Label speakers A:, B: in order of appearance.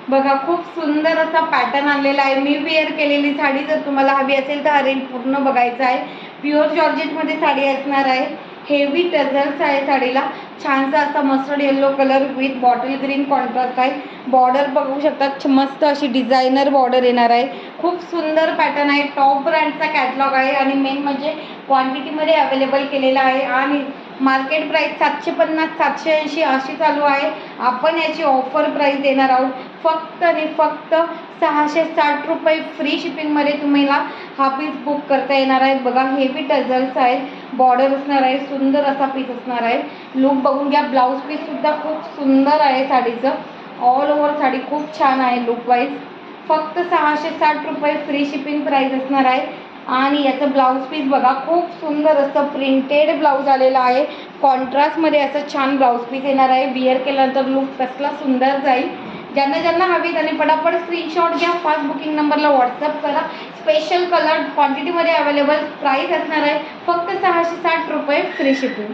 A: बघा खूप सुंदर असा पॅटर्न आणलेला आहे। मी वेअर केलेली साडी जर तुम्हाला हवी असेल तर हा रील पूर्ण बघायचा आहे। प्युअर जॉर्जेटमध्ये साडी असणार आहे। हेवी टझल्स आहे साडीला। छानसा असा mustard yellow colour with bottle green contrast आहे। बॉर्डर बघू शकता, मस्त अशी डिझायनर बॉर्डर येणार आहे। खूप सुंदर पॅटर्न आहे। टॉप ब्रँडचा कॅटलॉग आहे आणि मेन म्हणजे क्वांटिटीमध्ये अवेलेबल केलेला आहे आणि मार्केट प्राइस 750 780 अशी चालू आहे। आपण याची ऑफर प्राइस देणार आहोत फक्त आणि फक्त 660 रुपये फ्री शिपिंगमध्ये तुम्हाला हा पीस बुक करता येणार आहे। बघा हेवी टझल्स आहे, बॉर्डर असणार आहे, सुंदर असा पीस असणार आहे। लुक बघून घ्या। ब्लाऊज पीस सुद्धा खूप सुंदर आहे साडीचं। ऑल ओव्हर साडी खूप छान आहे लुक वाईज। फक्त 660 रुपये फ्री शिपिंग प्राइस असणार आहे। आणि याचं ब्लाऊज पीस बघा, खूप सुंदर असं प्रिंटेड ब्लाऊज आलेला आहे। कॉन्ट्रास्टमध्ये असं छान ब्लाऊज पीस येणार आहे। विअर केल्यानंतर लुक कसला सुंदर जाईल। ज्यांना ज्यांना हवी त्यांनी पटापट स्क्रीनशॉट घ्या, फास्ट बुकिंग नंबरला व्हॉट्सअप करा। स्पेशल कलर क्वांटिटीमध्ये अवेलेबल, प्राइस असणार आहे फक्त 660 रुपये फ्री शिपिंग।